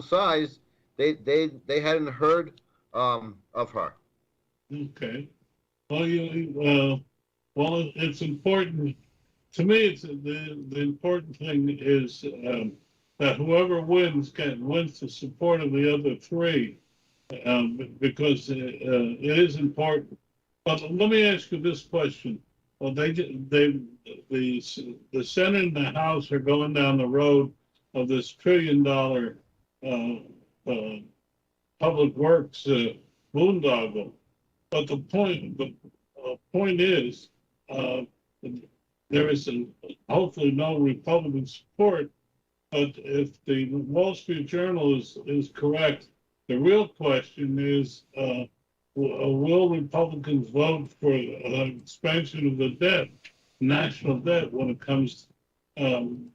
size, they hadn't heard of her. Okay. Well, well, it's important to me. It's the important thing is that whoever wins wins the support of the other three, because it is important. But let me ask you this question: well, the Senate and the House are going down the road of this $1 trillion public works boondoggle. But the point is, there is hopefully no Republican support. But if the Wall Street Journal is correct, the real question is, will Republicans vote for expansion of the debt, national debt, when it comes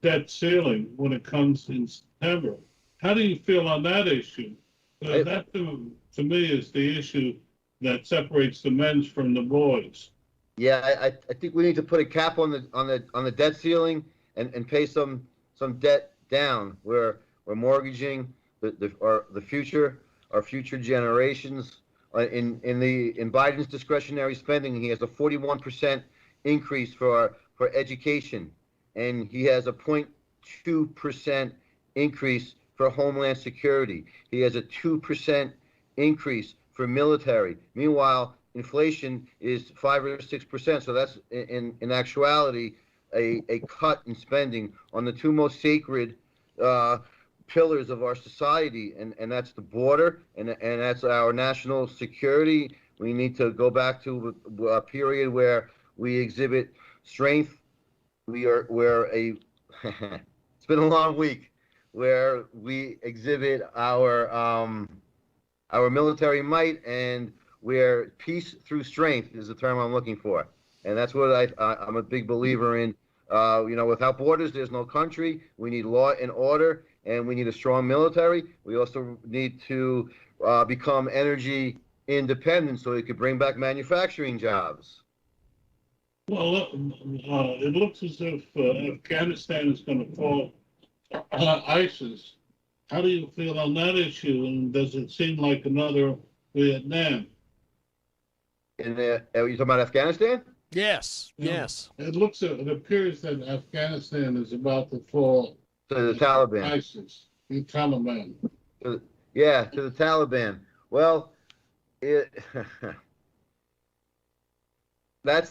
debt ceiling, when it comes in September? How do you feel on that issue? That to me is the issue that separates the men's from the boys. Yeah, I think we need to put a cap on the debt ceiling and pay some debt down. We're mortgaging the future, our future generations. In Biden's discretionary spending, he has a 41% increase for education, and he has a 0.2% increase for Homeland Security. He has a 2% increase for military. Meanwhile, inflation is 5 or 6%. So that's in actuality a cut in spending on the two most sacred pillars of our society, and that's the border and that's our national security. We need to go back to a period where we exhibit strength. It's been a long week, where we exhibit our military might, and where peace through strength is the term I'm looking for, and that's what I'm a big believer in. Without borders, there's no country. We need law and order, and we need a strong military. We also need to become energy independent so we could bring back manufacturing jobs. Well, it looks as if Afghanistan is going to fall ISIS. How do you feel on that issue? And does it seem like another Vietnam? Are you talking about Afghanistan? Yes, yes. It appears that Afghanistan is about to fall to the Taliban. ISIS, the Taliban. To the Taliban. Well, that's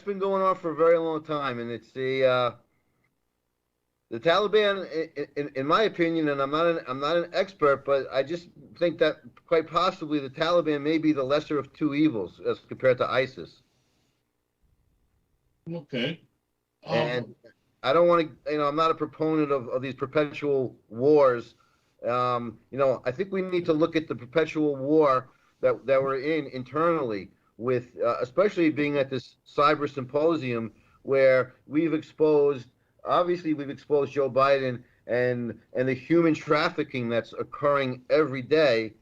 been going on for a very long time, and it's the Taliban, in my opinion, and I'm not an expert, but I just think that quite possibly the Taliban may be the lesser of two evils as compared to ISIS. Okay. And I don't want to, I'm not a proponent of these perpetual wars. I think we need to look at the perpetual war that we're in internally, with especially being at this cyber symposium where we've exposed Joe Biden and the human trafficking that's occurring every day.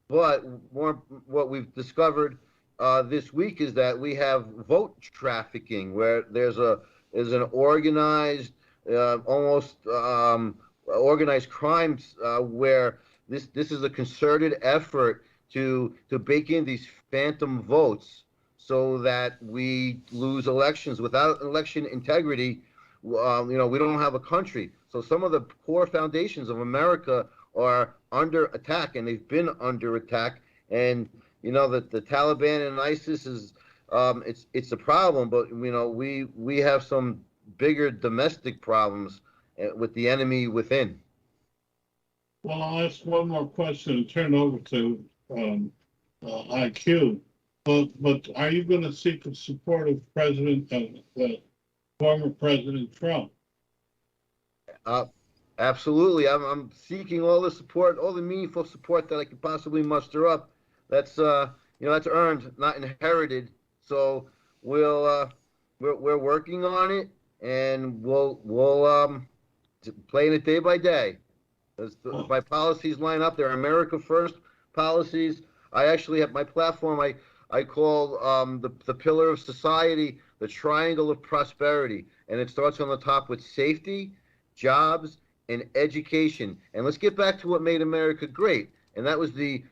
But what we've discovered this week is that we have vote trafficking, where there's an organized, almost organized crimes, where this is a concerted effort to bake in these phantom votes so that we lose elections. Without election integrity, we don't have a country. So some of the core foundations of America are under attack, and they've been under attack. And that the Taliban and ISIS is it's a problem, but we have some bigger domestic problems with the enemy within. Well, I'll ask one more question and turn over to IQ. But are you going to seek the support of former President Trump? Absolutely. I'm seeking all the support, all the meaningful support that I could possibly muster up. That's that's earned, not inherited. So we're working on it, and we'll playing it day by day. As my policies line up, they're America First policies. I actually have my platform. I call the pillar of society the triangle of prosperity, and it starts on the top with safety, jobs, and education. And let's get back to what made America great, and that was the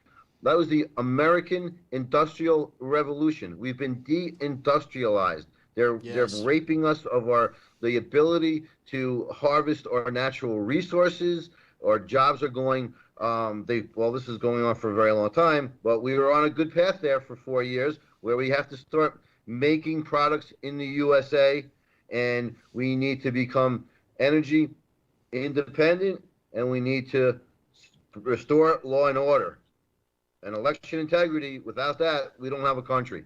American Industrial Revolution. We've been deindustrialized. They're raping us of the ability to harvest our natural resources. Our jobs are going. This is going on for a very long time, but we were on a good path there for 4 years, where we have to start making products in the USA, and we need to become energy independent, and we need to restore law and order and election integrity. Without that, we don't have a country.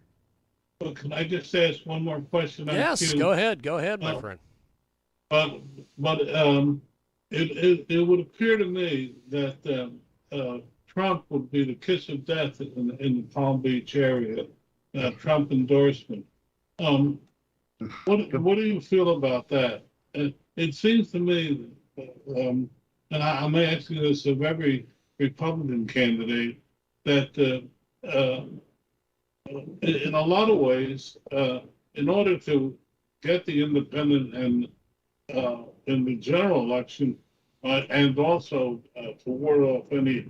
Well, can I just ask one more question? Yes, go ahead, my friend. But it would appear to me that Trump would be the kiss of death in the Palm Beach area. Trump endorsement. What do you feel about that? It seems to me, and I'm asking this of every Republican candidate, that in a lot of ways, in order to get the independent and in the general election, and also to ward off any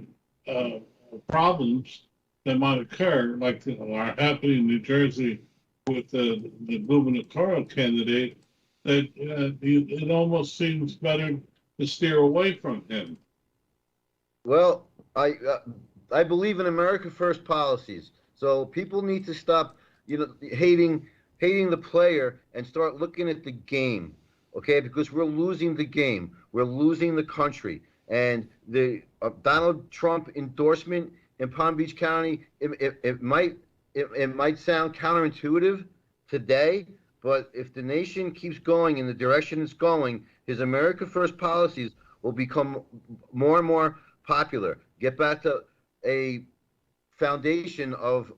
problems that might occur, like are happening in New Jersey with the gubernatorial candidate, that it almost seems better to steer away from him. Well, I believe in America First policies. So people need to stop, hating the player and start looking at the game, okay? Because we're losing the game, we're losing the country, and the Donald Trump endorsement in Palm Beach County, it might sound counterintuitive today, but if the nation keeps going in the direction it's going, his America First policies will become more and more popular. Get back to a foundation of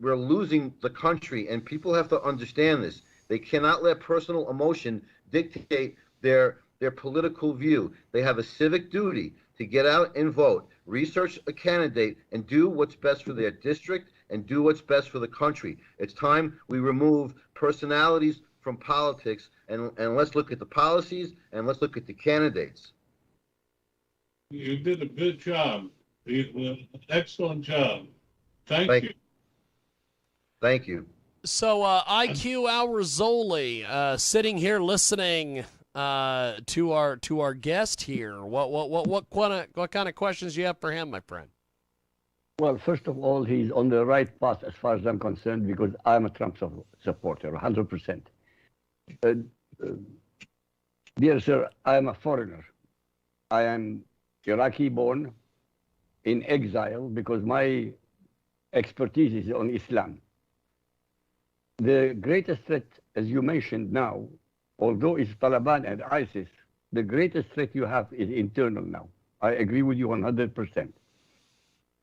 we're losing the country, and people have to understand this. They cannot let personal emotion dictate their political view. They have a civic duty to get out and vote, research a candidate, and do what's best for their district and do what's best for the country. It's time we remove personalities from politics, and let's look at the policies and let's look at the candidates. You did a good job. Excellent job. Thank you. Thank you. So IQ Alrizzoli, sitting here listening to our guest here. What kind of questions do you have for him, my friend? Well, first of all, he's on the right path as far as I'm concerned, because I'm a Trump supporter, 100%. Dear sir, I am a foreigner. I am Iraqi born, in exile, because my expertise is on Islam. The greatest threat, as you mentioned now, although it's Taliban and ISIS, the greatest threat you have is internal now. I agree with you 100%.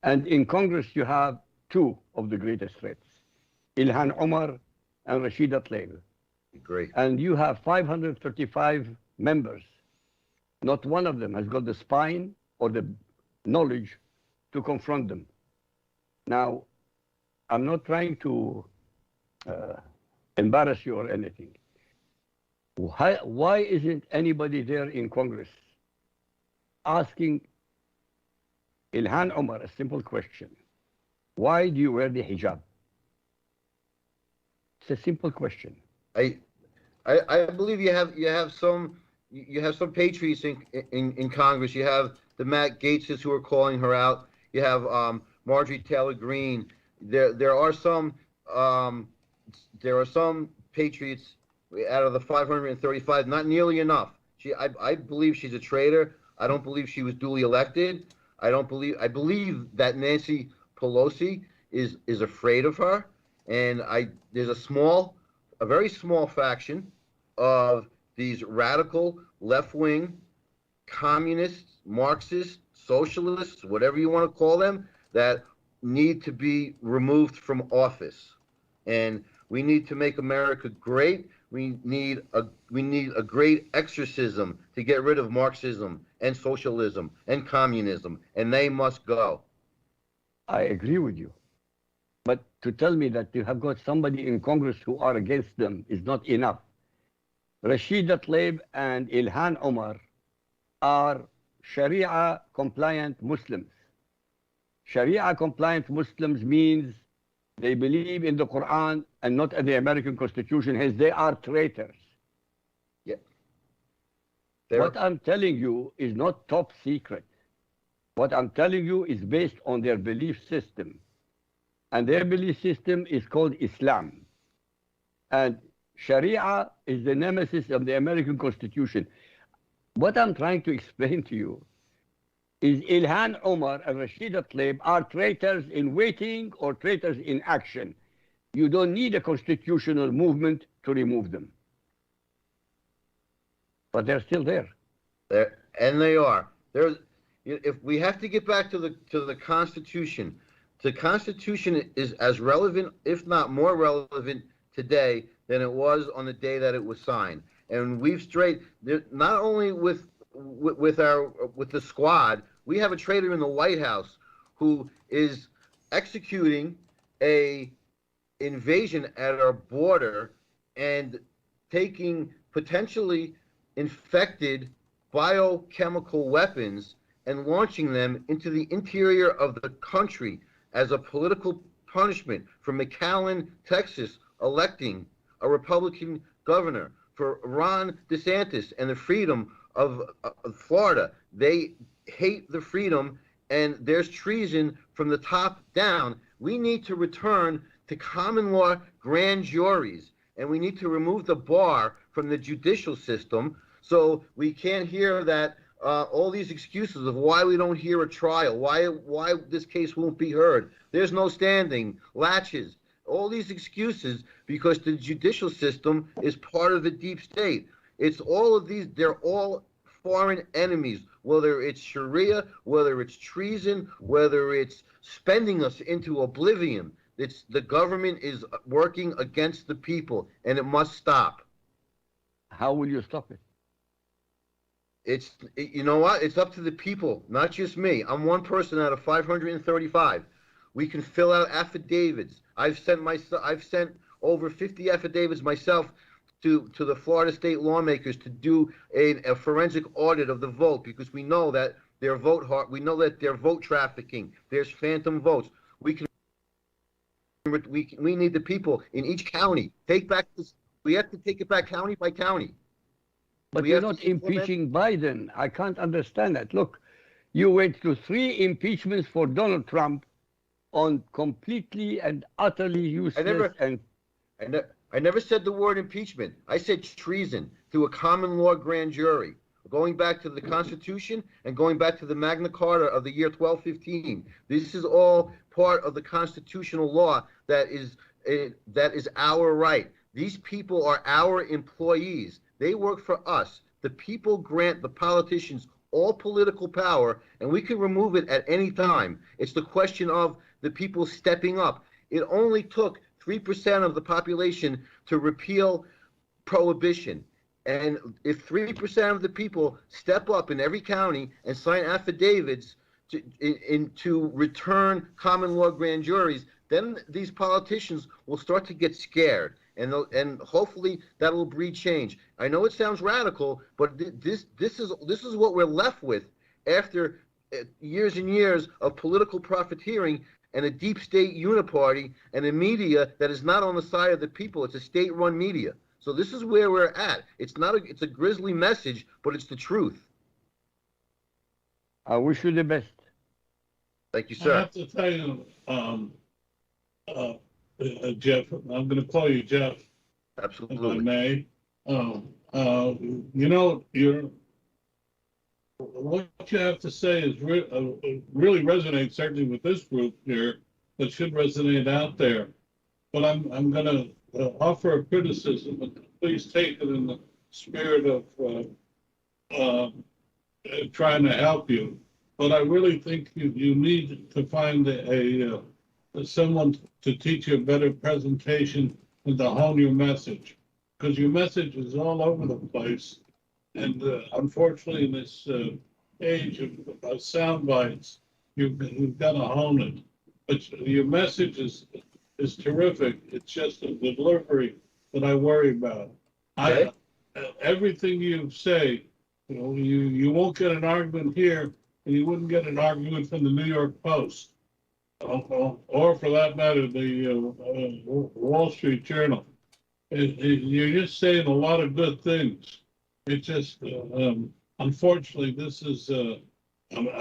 And in Congress, you have two of the greatest threats, Ilhan Omar and Rashida Tlaib. Great. And you have 535 members. Not one of them has got the spine or the knowledge to confront them. Now, I'm not trying to embarrass you or anything. Why isn't anybody there in Congress asking Ilhan Omar a simple question? Why do you wear the hijab? It's a simple question. I believe you have some patriots in Congress. You have the Matt Gaetzes who are calling her out. You have Marjorie Taylor Greene. There are some patriots out of the 535. Not nearly enough. I believe she's a traitor. I don't believe she was duly elected. I believe that Nancy Pelosi is afraid of her, and there's a very small faction of these radical left-wing communists, Marxists, socialists, whatever you want to call them, that need to be removed from office. And we need to make America great. We need a great exorcism to get rid of Marxism and socialism and communism, and they must go. I agree with you. But to tell me that you have got somebody in Congress who are against them is not enough. Rashida Tlaib and Ilhan Omar are Sharia compliant Muslims. Sharia compliant Muslims means they believe in the Quran and not in the American Constitution, hence they are traitors. Yeah. What I'm telling you is not top secret. What I'm telling you is based on their belief system. And their belief system is called Islam. And Sharia is the nemesis of the American Constitution. What I'm trying to explain to you is Ilhan Omar and Rashida Tlaib are traitors in waiting or traitors in action. You don't need a constitutional movement to remove them. But they're still there. And they are. If we have to get back to the Constitution, the Constitution is as relevant, if not more relevant, today than it was on the day that it was signed. And we've strayed not only with the squad. We have a traitor in the White House who is executing a invasion at our border and taking potentially infected biochemical weapons and launching them into the interior of the country as a political punishment for McAllen, Texas, electing a Republican governor, for Ron DeSantis and the freedom of Florida. They hate the freedom, and there's treason from the top down. We need to return to common law grand juries, and we need to remove the bar from the judicial system. So we can't hear that all these excuses of why we don't hear a trial, why this case won't be heard. There's no standing, latches, all these excuses, because the judicial system is part of the deep state. It's all of these, they're all foreign enemies, whether it's Sharia, whether it's treason, whether it's spending us into oblivion. It's the government is working against the people, and it must stop. How will you stop it? You know what? It's up to the people, not just me. I'm one person out of 535. We can fill out affidavits. I've sent over 50 affidavits myself to the Florida state lawmakers to do a forensic audit of the vote, because we know that they're vote trafficking. There's phantom votes. We need the people in each county. We have to take it back county by county. But you're not impeaching Biden. I can't understand that. Look, you went through 3 impeachments for Donald Trump on completely and utterly useless I never said the word impeachment. I said treason through a common law grand jury, going back to the Constitution and going back to the Magna Carta of the year 1215. This is all part of the constitutional law that is our right. These people are our employees. They work for us. The people grant the politicians all political power, and we can remove it at any time. It's the question of the people stepping up. It only took 3% of the population to repeal prohibition. And if 3% of the people step up in every county and sign affidavits to return common law grand juries, then these politicians will start to get scared. And hopefully that will breed change. I know it sounds radical, but this is what we're left with after years and years of political profiteering and a deep state uniparty and a media that is not on the side of the people. It's a state-run media. So this is where we're at. It's a grisly message, but it's the truth. I wish you the best. Thank you, sir. I have to tell you, Jeff, I'm going to call you Jeff. Absolutely. If I may. What you have to say is really resonates certainly with this group here, but should resonate out there. But I'm going to offer a criticism, but please take it in the spirit of trying to help you. But I really think you need to find someone to teach you a better presentation and to hone your message, because your message is all over the place. And unfortunately, in this age of sound bites, you've got to hone it. But your message is terrific. It's just the delivery that I worry about. Okay. Everything you say You won't get an argument here, and you wouldn't get an argument from the New York Post, or for that matter, the Wall Street Journal. You're just saying a lot of good things. It's just, unfortunately, this is a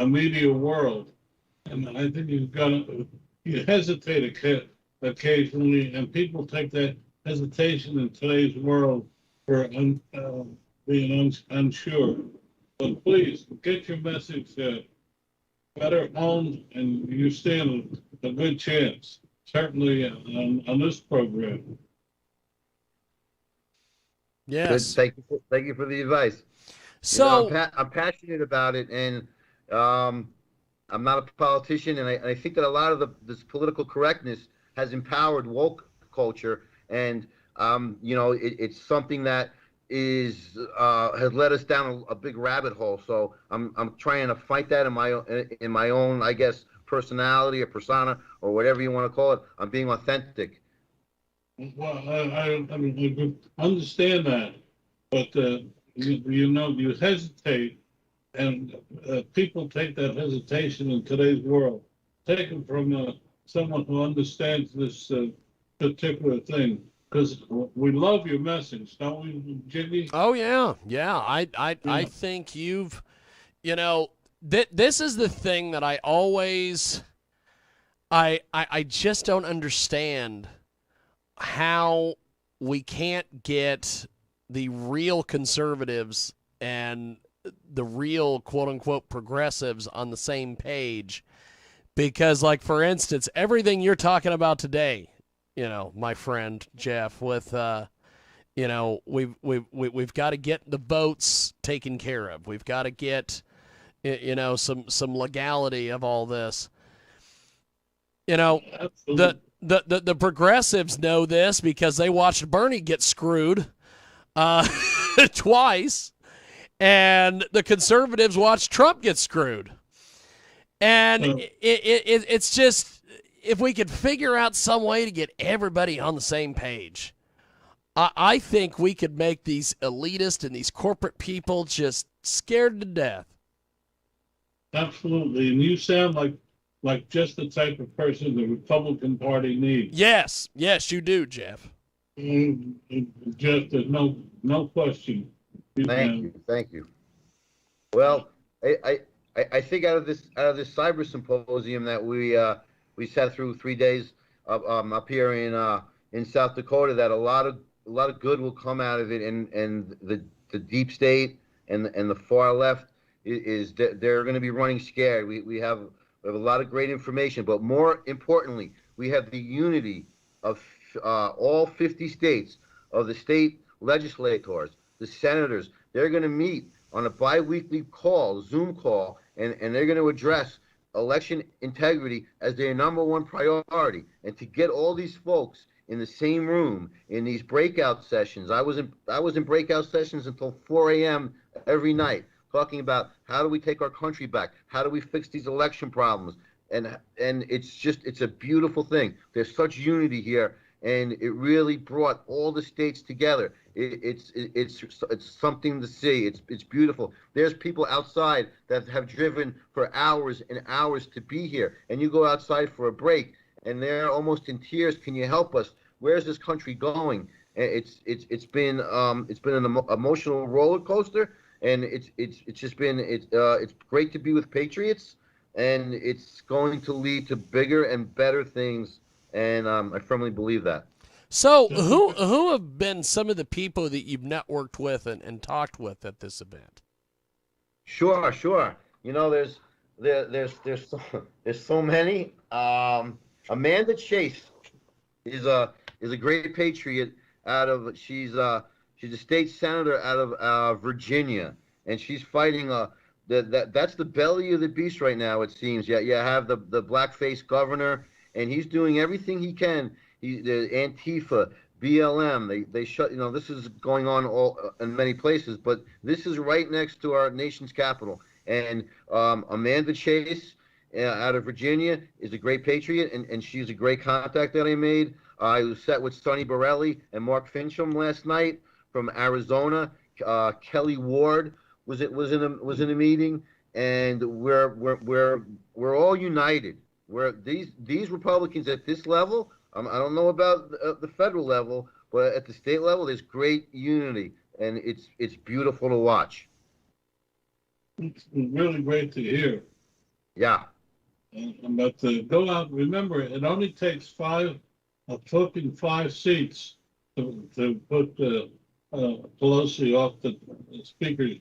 media world, and I think you hesitate occasionally, and people take that hesitation in today's world for being unsure. But please get your message better home, and you stand a good chance, certainly on this program. Yes. Good. Thank you for the advice. So I'm passionate about it, and I'm not a politician, and I think that a lot of this political correctness has empowered woke culture, and it's something that has led us down a big rabbit hole. So I'm trying to fight that in my own, I guess, personality or persona or whatever you want to call it. I'm being authentic. Well, I understand that, but you hesitate, and people take that hesitation in today's world. Take it from someone who understands this particular thing, because we love your message, don't we, Jiggy? oh yeah. I think you've, this is the thing that I always, I just don't understand how we can't get the real conservatives and the real quote-unquote progressives on the same page. Because, like, for instance, everything you're talking about today, my friend Jeff, with we've got to get the votes taken care of. We've got to get some legality of all this. Absolutely. The progressives know this because they watched Bernie get screwed twice, and the conservatives watched Trump get screwed. And it's just, if we could figure out some way to get everybody on the same page, I think we could make these elitist and these corporate people just scared to death. Absolutely, and you sound like just the type of person the Republican Party needs. Yes, you do, Jeff. Jeff, there's no question. Thank you. Well, I think out of this cyber symposium that we sat through 3 days up here in South Dakota, that a lot of good will come out of it, and the deep state and the far left they're going to be running scared. We have a lot of great information, but more importantly, we have the unity of all 50 states, of the state legislators, the senators. They're going to meet on a bi-weekly call, Zoom call, and they're going to address election integrity as their number one priority. And to get all these folks in the same room in these breakout sessions, I was in breakout sessions until 4 a.m. every night, talking about how do we take our country back, how do we fix these election problems, and it's a beautiful thing. There's such unity here, and it really brought all the states together. It's something to see. It's beautiful. There's people outside that have driven for hours and hours to be here, and you go outside for a break, and they're almost in tears. Can you help us? Where's this country going? It's been an emotional roller coaster, and it's great to be with patriots, and it's going to lead to bigger and better things, and I firmly believe that. So who have been some of the people that you've networked with and talked with at this event? Sure. There's so many. Amanda Chase is a great patriot she's a state senator out of Virginia, and she's fighting that's the belly of the beast right now, it seems. You have the blackface governor, and he's doing everything he can. The Antifa, BLM, they shut. This is going on in many places, but this is right next to our nation's capital. And Amanda Chase out of Virginia is a great patriot, and she's a great contact that I made. I was set with Sonny Borelli and Mark Fincham last night from Arizona. Kelly Ward was in a meeting, and we're all united. Where these Republicans at this level, I don't know about the federal level, but at the state level, there's great unity, and it's beautiful to watch. It's really great to hear. Yeah. But to go out, remember, it only takes flipping 5 seats to put Pelosi off the speaker's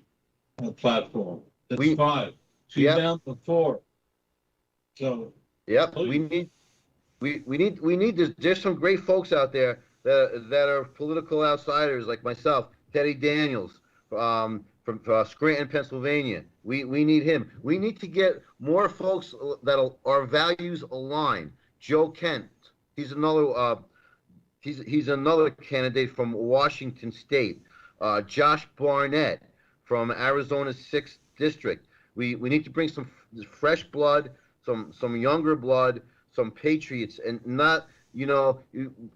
platform. It's 5. She's down to 4. So. Yep. We need. There's some great folks out there that are political outsiders like myself, Teddy Daniels, from Scranton, Pennsylvania. We need him. We need to get more folks that our values align. Joe Kent, he's another candidate from Washington State. Josh Barnett from Arizona's 6th District. We need to bring some fresh blood, some younger blood, some patriots, and not,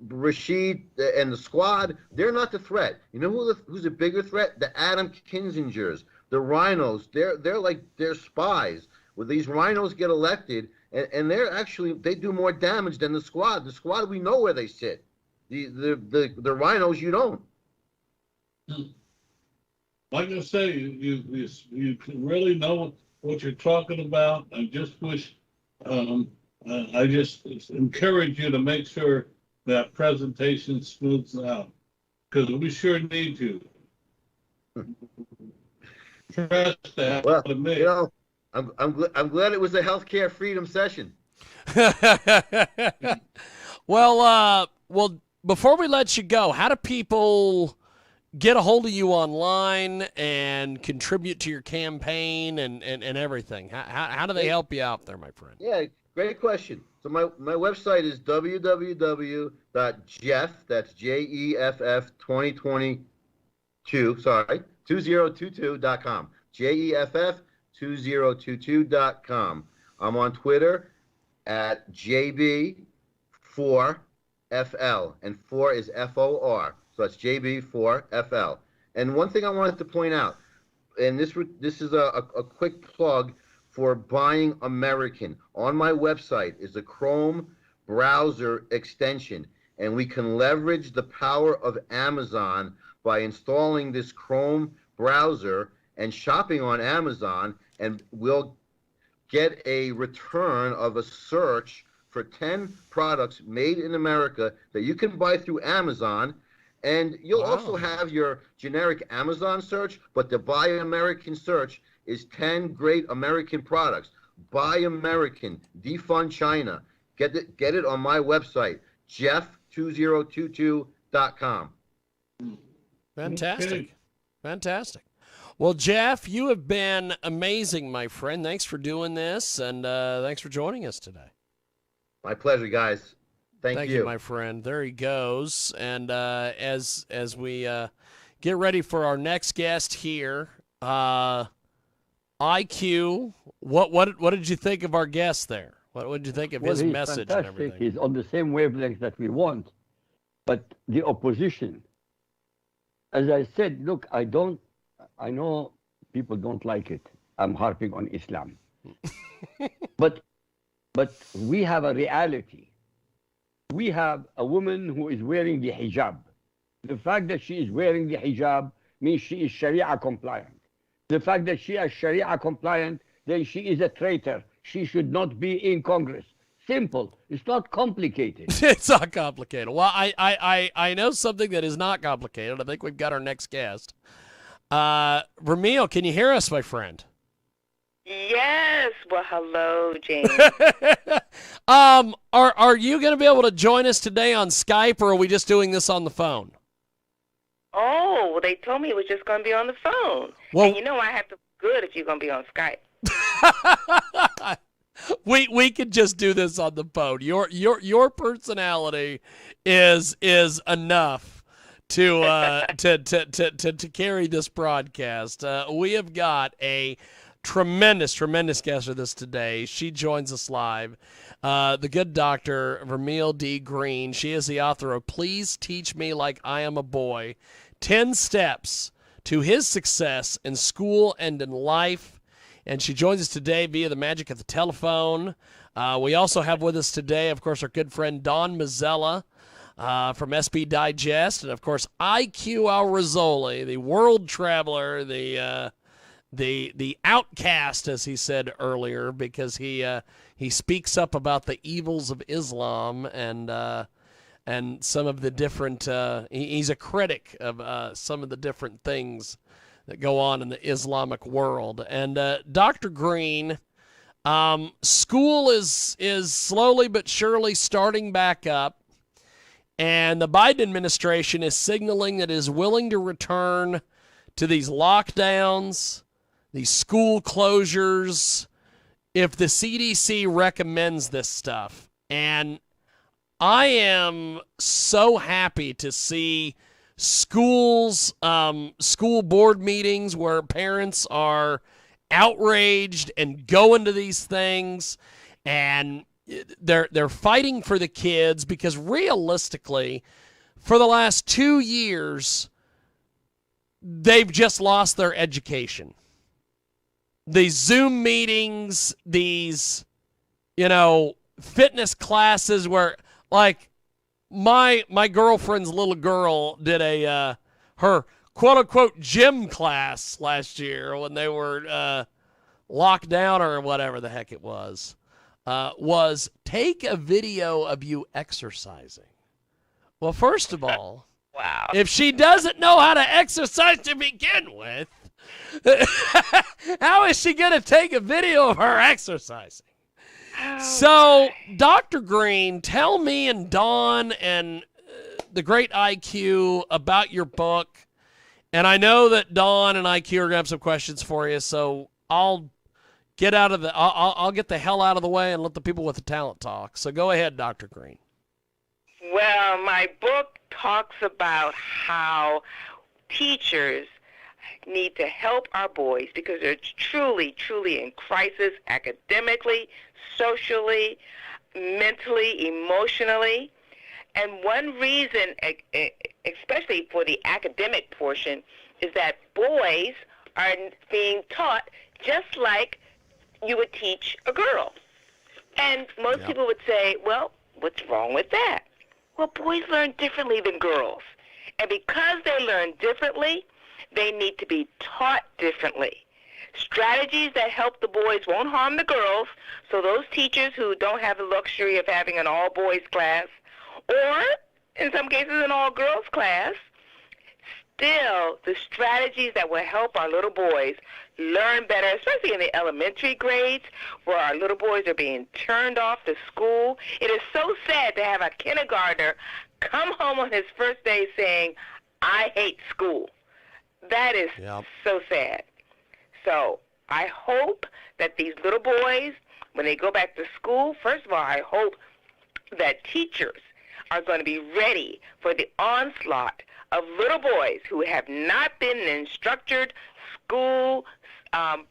Rashid and the squad. They're not the threat. You know who's a bigger threat? The Adam Kinzingers, the rhinos. They're spies. When these rhinos get elected, and they do more damage than the squad. The squad, we know where they sit. The rhinos, you don't. Like I say, you can really know what you're talking about. I just wish. I just encourage you to make sure that presentation smooths out, because we sure need you. Trust that. Well, me. I'm glad it was a healthcare freedom session. Well, before we let you go, how do people get a hold of you online and contribute to your campaign and everything? How do they help you out there, my friend? Yeah, great question. So my website is www.jeff, that's JEFF 2022.com. JEFF 2022.com. I'm on Twitter at JB4FL, and 4 is FOR. So that's JB4FL. And one thing I wanted to point out, and this is a quick plug for Buying American. On my website is a Chrome browser extension, and we can leverage the power of Amazon by installing this Chrome browser and shopping on Amazon, and we'll get a return of a search for 10 products made in America that you can buy through Amazon. And you'll also have your generic Amazon search, but the Buy American search is 10 great American products. Buy American, defund China. Get it on my website, jeff2022.com. Fantastic. Okay. Fantastic. Well, Jeff, you have been amazing, my friend. Thanks for doing this, and thanks for joining us today. My pleasure, guys. Thank you, my friend. There he goes. And as we get ready for our next guest here, IQ, what did you think of our guest there? What did you think of his message fantastic. And everything? He's on the same wavelength that we want, but the opposition, as I said, look, I know people don't like it. I'm harping on Islam, but we have a reality. We have a woman who is wearing the hijab. The fact that she is wearing the hijab means she is Sharia compliant. The fact that she is Sharia compliant, then she is a traitor. She should not be in Congress. Simple. It's not complicated. It's not complicated. Well, I know something that is not complicated. I think we've got our next guest. Ramil, can you hear us, my friend? Yes. Well, hello, James. Are you going to be able to join us today on Skype, or are we just doing this on the phone? Oh, well, they told me it was just going to be on the phone. Well, and I have to be good if you're going to be on Skype. we could just do this on the phone. Your personality is enough to carry this broadcast. We have got a tremendous guest with us today. She joins us live. The good Dr. Ramil D. Green. She is the author of Please Teach Me Like I Am a Boy, 10 Steps to his success in school and in life. And she joins us today via the magic of the telephone. We also have with us today, of course, our good friend Don Mazzella from SB Digest, and of course IQ Al Rizzoli, the world traveler, the outcast, as he said earlier, because he speaks up about the evils of Islam and some of the different. He's a critic of some of the different things that go on in the Islamic world. And Dr. Green, school is slowly but surely starting back up. And the Biden administration is signaling that it is willing to return to these lockdowns, these school closures, if the CDC recommends this stuff. And I am so happy to see schools, school board meetings where parents are outraged and go into these things, and they're fighting for the kids, because realistically, for the last 2 years, they've just lost their education. These Zoom meetings, these, fitness classes where, like, my girlfriend's little girl did her quote-unquote gym class last year when they were locked down, or whatever the heck it was take a video of you exercising. Well, first of all, Wow. if she doesn't know how to exercise to begin with, how is she going to take a video of her exercising? So, Dr. Green, tell me and Dawn and the great IQ about your book. And I know that Dawn and IQ are going to have some questions for you, so I'll get the hell out of the way and let the people with the talent talk. So go ahead, Dr. Green. Well, my book talks about how teachers need to help our boys, because they're truly, truly in crisis academically, socially, mentally, emotionally. And one reason, especially for the academic portion, is that boys are being taught just like you would teach a girl. And most people would say, well, what's wrong with that? Well, boys learn differently than girls. And because they learn differently, they need to be taught differently. Strategies that help the boys won't harm the girls, so those teachers who don't have the luxury of having an all-boys class, or in some cases an all-girls class, still the strategies that will help our little boys learn better, especially in the elementary grades where our little boys are being turned off to school. It is so sad to have a kindergartner come home on his first day saying, I hate school. That is so sad. So I hope that these little boys, when they go back to school, first of all, I hope that teachers are going to be ready for the onslaught of little boys who have not been in structured school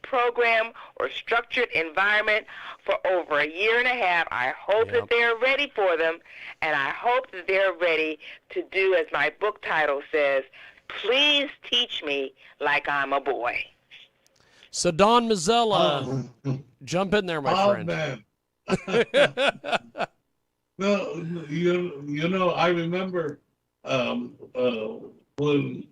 program or structured environment for over a year and a half. I hope that they're ready for them, and I hope that they're ready to do, as my book title says, please teach me like I'm a boy. So, Don Mazzella, jump in there, my friend. Man. No, I remember when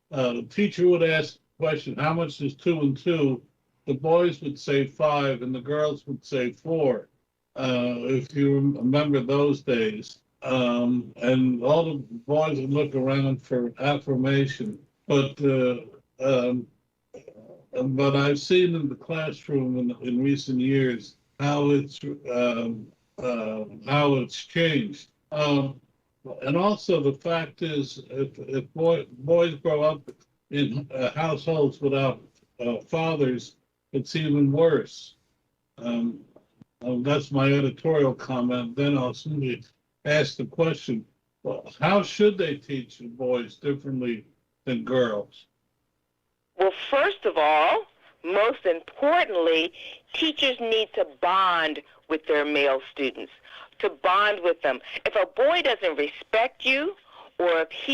the teacher would ask the question, how much is 2 and 2? The boys would say 5 and the girls would say 4. If you remember those days. And all the boys would look around for affirmation. But I've seen in the classroom in recent years how it's changed. And also the fact is, if boys grow up in households without fathers, it's even worse. That's my editorial comment. Then I'll simply ask the question, well, how should they teach boys differently than girls? Well, first of all, most importantly, teachers need to bond with their male students, to bond with them. If a boy doesn't respect you, or if he